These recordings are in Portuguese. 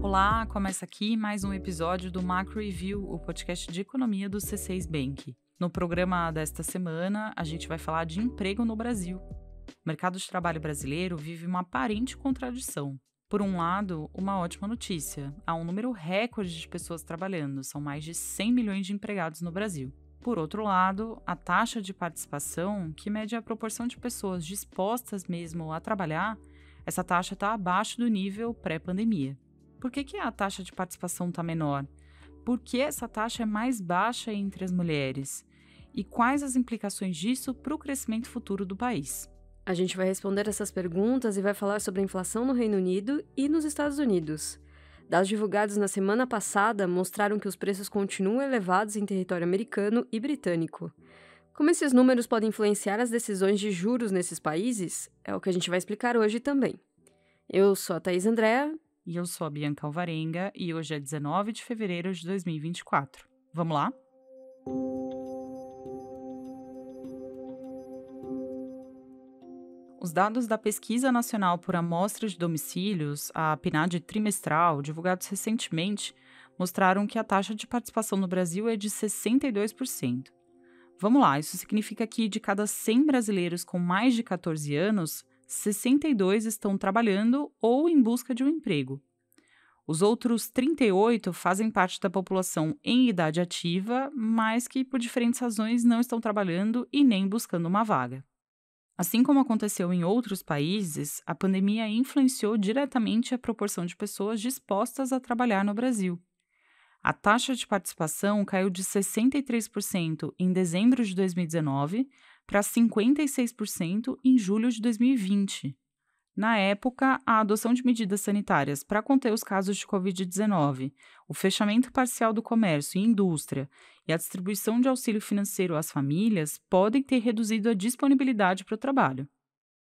Olá, começa aqui mais um episódio do Macro Review, o podcast de economia do C6 Bank. No programa desta semana, a gente vai falar de emprego no Brasil. O mercado de trabalho brasileiro vive uma aparente contradição. Por um lado, uma ótima notícia. Há um número recorde de pessoas trabalhando, são mais de 100 milhões de empregados no Brasil. Por outro lado, a taxa de participação, que mede a proporção de pessoas dispostas mesmo a trabalhar, essa taxa está abaixo do nível pré-pandemia. Por que a taxa de participação está menor? Por que essa taxa é mais baixa entre as mulheres? E quais as implicações disso para o crescimento futuro do país? A gente vai responder essas perguntas e vai falar sobre a inflação no Reino Unido e nos Estados Unidos. Dados divulgados na semana passada mostraram que os preços continuam elevados em território americano e britânico. Como esses números podem influenciar as decisões de juros nesses países, é o que a gente vai explicar hoje também. Eu sou a Thaís Andréa. E eu sou a Bianca Alvarenga e hoje é 19 de fevereiro de 2024. Vamos lá? Os dados da Pesquisa Nacional por Amostra de Domicílios, a PNAD trimestral, divulgados recentemente, mostraram que a taxa de participação no Brasil é de 62%. Vamos lá, isso significa que de cada 100 brasileiros com mais de 14 anos, 62 estão trabalhando ou em busca de um emprego. Os outros 38 fazem parte da população em idade ativa, mas que por diferentes razões não estão trabalhando e nem buscando uma vaga. Assim como aconteceu em outros países, a pandemia influenciou diretamente a proporção de pessoas dispostas a trabalhar no Brasil. A taxa de participação caiu de 63% em dezembro de 2019 para 56% em julho de 2020. Na época, a adoção de medidas sanitárias para conter os casos de Covid-19, o fechamento parcial do comércio e indústria e a distribuição de auxílio financeiro às famílias podem ter reduzido a disponibilidade para o trabalho.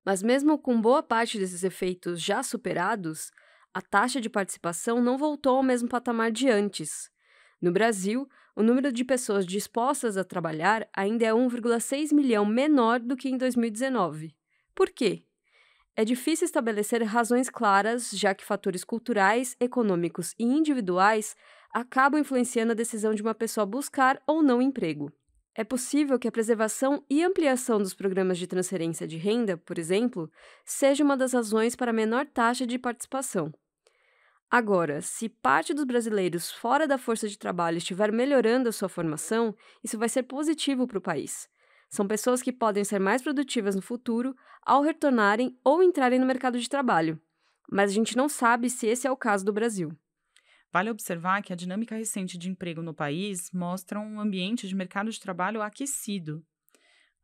Mas mesmo com boa parte desses efeitos já superados, a taxa de participação não voltou ao mesmo patamar de antes. No Brasil, o número de pessoas dispostas a trabalhar ainda é 1,6 milhão menor do que em 2019. Por quê? É difícil estabelecer razões claras, já que fatores culturais, econômicos e individuais acabam influenciando a decisão de uma pessoa buscar ou não emprego. É possível que a preservação e ampliação dos programas de transferência de renda, por exemplo, seja uma das razões para a menor taxa de participação. Agora, se parte dos brasileiros fora da força de trabalho estiver melhorando a sua formação, isso vai ser positivo para o país. São pessoas que podem ser mais produtivas no futuro ao retornarem ou entrarem no mercado de trabalho. Mas a gente não sabe se esse é o caso do Brasil. Vale observar que a dinâmica recente de emprego no país mostra um ambiente de mercado de trabalho aquecido.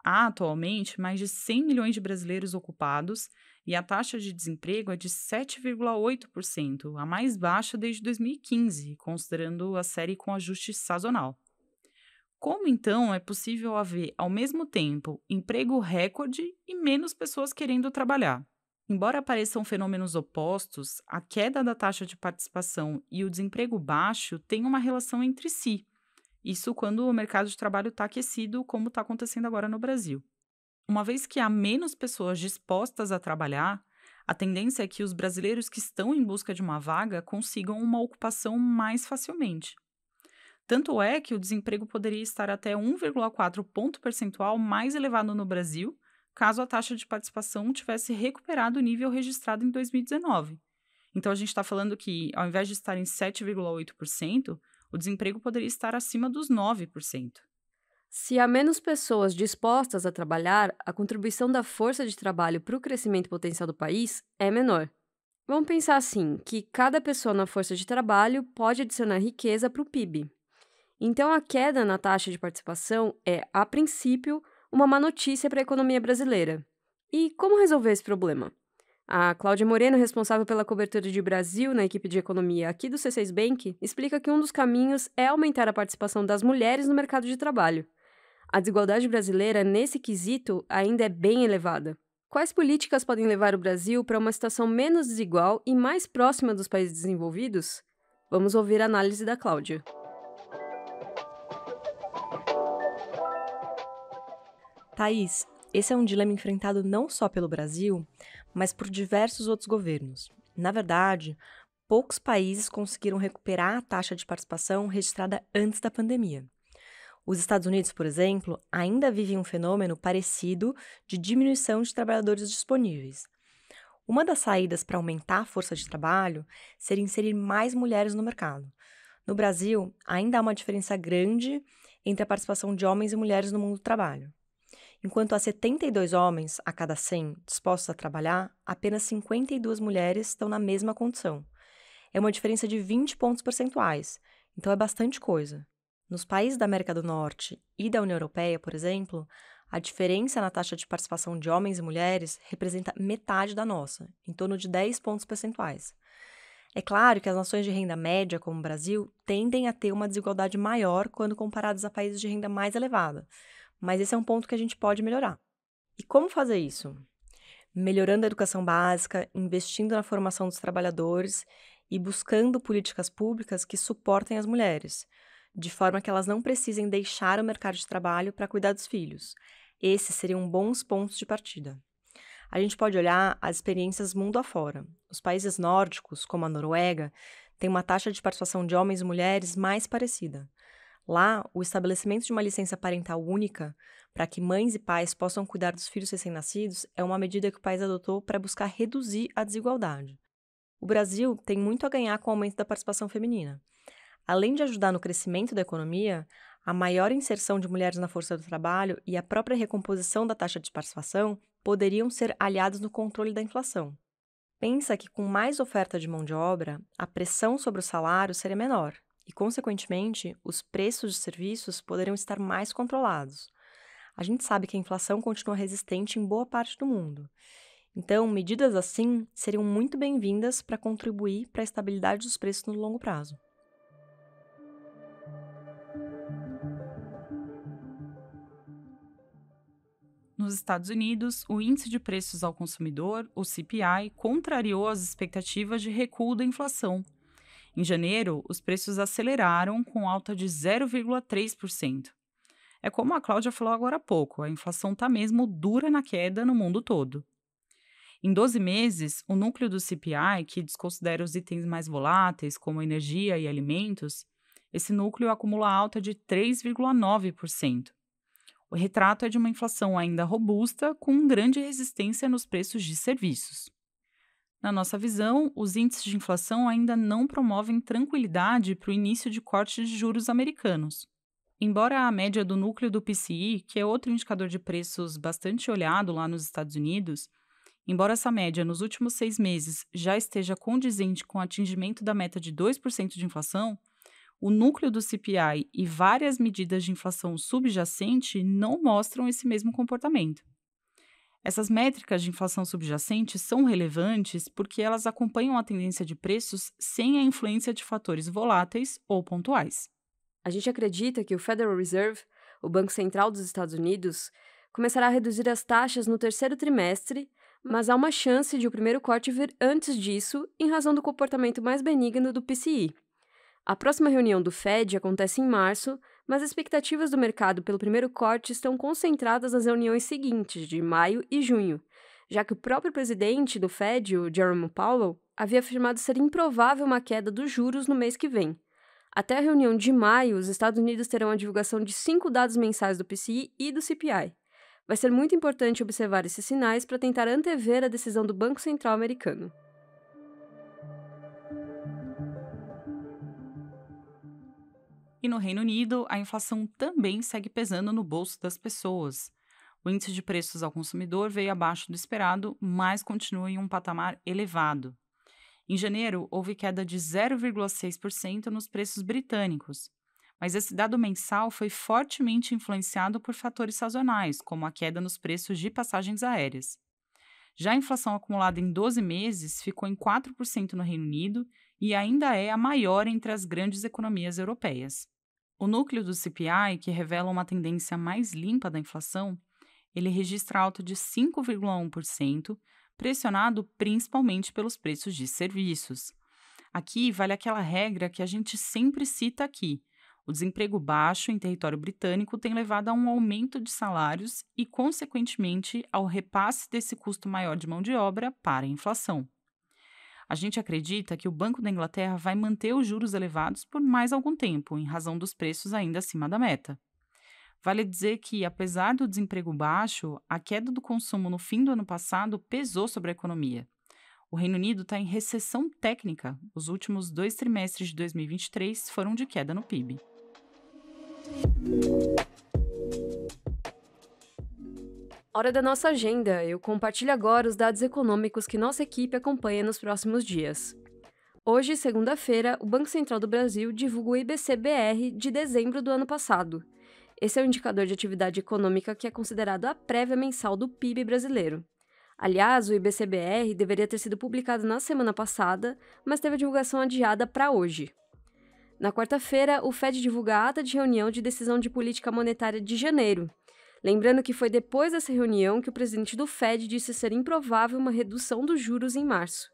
Há, atualmente, mais de 100 milhões de brasileiros ocupados e a taxa de desemprego é de 7,8%, a mais baixa desde 2015, considerando a série com ajuste sazonal. Como, então, é possível haver, ao mesmo tempo, emprego recorde e menos pessoas querendo trabalhar? Embora apareçam fenômenos opostos, a queda da taxa de participação e o desemprego baixo têm uma relação entre si. Isso quando o mercado de trabalho está aquecido, como está acontecendo agora no Brasil. Uma vez que há menos pessoas dispostas a trabalhar, a tendência é que os brasileiros que estão em busca de uma vaga consigam uma ocupação mais facilmente. Tanto é que o desemprego poderia estar até 1,4 ponto percentual mais elevado no Brasil, caso a taxa de participação tivesse recuperado o nível registrado em 2019. Então, a gente está falando que, ao invés de estar em 7,8%, o desemprego poderia estar acima dos 9%. Se há menos pessoas dispostas a trabalhar, a contribuição da força de trabalho para o crescimento potencial do país é menor. Vamos pensar assim, que cada pessoa na força de trabalho pode adicionar riqueza para o PIB. Então, a queda na taxa de participação é, a princípio, uma má notícia para a economia brasileira. E como resolver esse problema? A Cláudia Moreno, responsável pela cobertura de Brasil na equipe de economia aqui do C6 Bank, explica que um dos caminhos é aumentar a participação das mulheres no mercado de trabalho. A desigualdade brasileira, nesse quesito, ainda é bem elevada. Quais políticas podem levar o Brasil para uma situação menos desigual e mais próxima dos países desenvolvidos? Vamos ouvir a análise da Cláudia. Thaís, esse é um dilema enfrentado não só pelo Brasil, mas por diversos outros governos. Na verdade, poucos países conseguiram recuperar a taxa de participação registrada antes da pandemia. Os Estados Unidos, por exemplo, ainda vivem um fenômeno parecido de diminuição de trabalhadores disponíveis. Uma das saídas para aumentar a força de trabalho seria inserir mais mulheres no mercado. No Brasil, ainda há uma diferença grande entre a participação de homens e mulheres no mundo do trabalho. Enquanto há 72 homens a cada 100 dispostos a trabalhar, apenas 52 mulheres estão na mesma condição. É uma diferença de 20 pontos percentuais, então é bastante coisa. Nos países da América do Norte e da União Europeia, por exemplo, a diferença na taxa de participação de homens e mulheres representa metade da nossa, em torno de 10 pontos percentuais. É claro que as nações de renda média, como o Brasil, tendem a ter uma desigualdade maior quando comparadas a países de renda mais elevada, mas esse é um ponto que a gente pode melhorar. E como fazer isso? Melhorando a educação básica, investindo na formação dos trabalhadores e buscando políticas públicas que suportem as mulheres, de forma que elas não precisem deixar o mercado de trabalho para cuidar dos filhos. Esses seriam bons pontos de partida. A gente pode olhar as experiências mundo afora. Os países nórdicos, como a Noruega, têm uma taxa de participação de homens e mulheres mais parecida. Lá, o estabelecimento de uma licença parental única para que mães e pais possam cuidar dos filhos recém-nascidos é uma medida que o país adotou para buscar reduzir a desigualdade. O Brasil tem muito a ganhar com o aumento da participação feminina. Além de ajudar no crescimento da economia, a maior inserção de mulheres na força do trabalho e a própria recomposição da taxa de participação poderiam ser aliados no controle da inflação. Pensa que com mais oferta de mão de obra, a pressão sobre o salário seria menor e, consequentemente, os preços de serviços poderiam estar mais controlados. A gente sabe que a inflação continua resistente em boa parte do mundo. Então, medidas assim seriam muito bem-vindas para contribuir para a estabilidade dos preços no longo prazo. Nos Estados Unidos, o Índice de Preços ao Consumidor, o CPI, contrariou as expectativas de recuo da inflação. Em janeiro, os preços aceleraram com alta de 0,3%. É como a Cláudia falou agora há pouco, a inflação está mesmo dura na queda no mundo todo. Em 12 meses, o núcleo do CPI, que desconsidera os itens mais voláteis, como energia e alimentos, esse núcleo acumula alta de 3,9%. O retrato é de uma inflação ainda robusta, com grande resistência nos preços de serviços. Na nossa visão, os índices de inflação ainda não promovem tranquilidade para o início de cortes de juros americanos. Embora a média do núcleo do PCI, que é outro indicador de preços bastante olhado lá nos Estados Unidos, embora essa média nos últimos 6 meses já esteja condizente com o atingimento da meta de 2% de inflação, o núcleo do CPI e várias medidas de inflação subjacente não mostram esse mesmo comportamento. Essas métricas de inflação subjacente são relevantes porque elas acompanham a tendência de preços sem a influência de fatores voláteis ou pontuais. A gente acredita que o Federal Reserve, o Banco Central dos Estados Unidos, começará a reduzir as taxas no terceiro trimestre, mas há uma chance de o primeiro corte vir antes disso, em razão do comportamento mais benigno do PCI. A próxima reunião do Fed acontece em março, mas as expectativas do mercado pelo primeiro corte estão concentradas nas reuniões seguintes, de maio e junho, já que o próprio presidente do Fed, o Jerome Powell, havia afirmado ser improvável uma queda dos juros no mês que vem. Até a reunião de maio, os Estados Unidos terão a divulgação de 5 dados mensais do PCI e do CPI. Vai ser muito importante observar esses sinais para tentar antever a decisão do Banco Central americano. E no Reino Unido, a inflação também segue pesando no bolso das pessoas. O índice de preços ao consumidor veio abaixo do esperado, mas continua em um patamar elevado. Em janeiro, houve queda de 0,6% nos preços britânicos, mas esse dado mensal foi fortemente influenciado por fatores sazonais, como a queda nos preços de passagens aéreas. Já a inflação acumulada em 12 meses ficou em 4% no Reino Unido e ainda é a maior entre as grandes economias europeias. O núcleo do CPI, que revela uma tendência mais limpa da inflação, ele registra alta de 5,1%, pressionado principalmente pelos preços de serviços. Aqui vale aquela regra que a gente sempre cita aqui. O desemprego baixo em território britânico tem levado a um aumento de salários e, consequentemente, ao repasse desse custo maior de mão de obra para a inflação. A gente acredita que o Banco da Inglaterra vai manter os juros elevados por mais algum tempo, em razão dos preços ainda acima da meta. Vale dizer que, apesar do desemprego baixo, a queda do consumo no fim do ano passado pesou sobre a economia. O Reino Unido está em recessão técnica. Os últimos 2 trimestres de 2023 foram de queda no PIB. Hora da nossa agenda. Eu compartilho agora os dados econômicos que nossa equipe acompanha nos próximos dias. Hoje, segunda-feira, o Banco Central do Brasil divulga o IBC-BR de dezembro do ano passado. Esse é o indicador de atividade econômica que é considerado a prévia mensal do PIB brasileiro. Aliás, o IBC-BR deveria ter sido publicado na semana passada, mas teve a divulgação adiada para hoje. Na quarta-feira, o FED divulga a ata de reunião de decisão de política monetária de janeiro. Lembrando que foi depois dessa reunião que o presidente do FED disse ser improvável uma redução dos juros em março.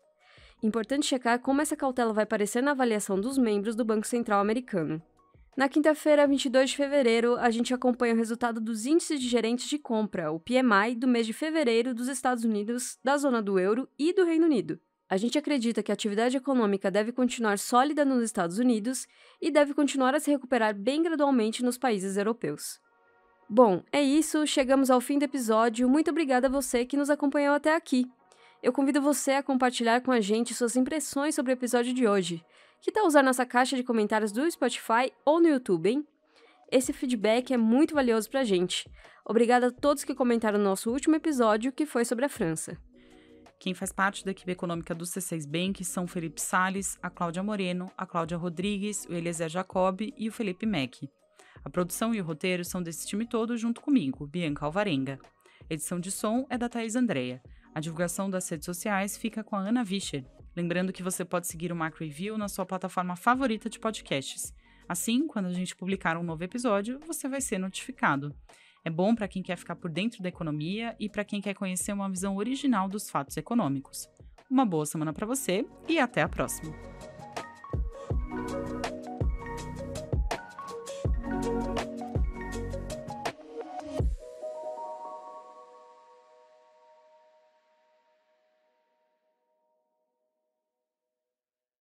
Importante checar como essa cautela vai aparecer na avaliação dos membros do Banco Central americano. Na quinta-feira, 22 de fevereiro, a gente acompanha o resultado dos índices de gerentes de compra, o PMI, do mês de fevereiro dos Estados Unidos, da zona do euro e do Reino Unido. A gente acredita que a atividade econômica deve continuar sólida nos Estados Unidos e deve continuar a se recuperar bem gradualmente nos países europeus. Bom, é isso, chegamos ao fim do episódio. Muito obrigada a você que nos acompanhou até aqui. Eu convido você a compartilhar com a gente suas impressões sobre o episódio de hoje. Que tal usar nossa caixa de comentários do Spotify ou no YouTube, hein? Esse feedback é muito valioso pra gente. Obrigada a todos que comentaram no nosso último episódio, que foi sobre a França. Quem faz parte da equipe econômica do C6 Bank são o Felipe Salles, a Cláudia Moreno, a Cláudia Rodrigues, o Eliezer Jacob e o Felipe Mack. A produção e o roteiro são desse time todo junto comigo, Bianca Alvarenga. A edição de som é da Thaís Andrea. A divulgação das redes sociais fica com a Ana Vischer. Lembrando que você pode seguir o Macro Review na sua plataforma favorita de podcasts. Assim, quando a gente publicar um novo episódio, você vai ser notificado. É bom para quem quer ficar por dentro da economia e para quem quer conhecer uma visão original dos fatos econômicos. Uma boa semana para você e até a próxima!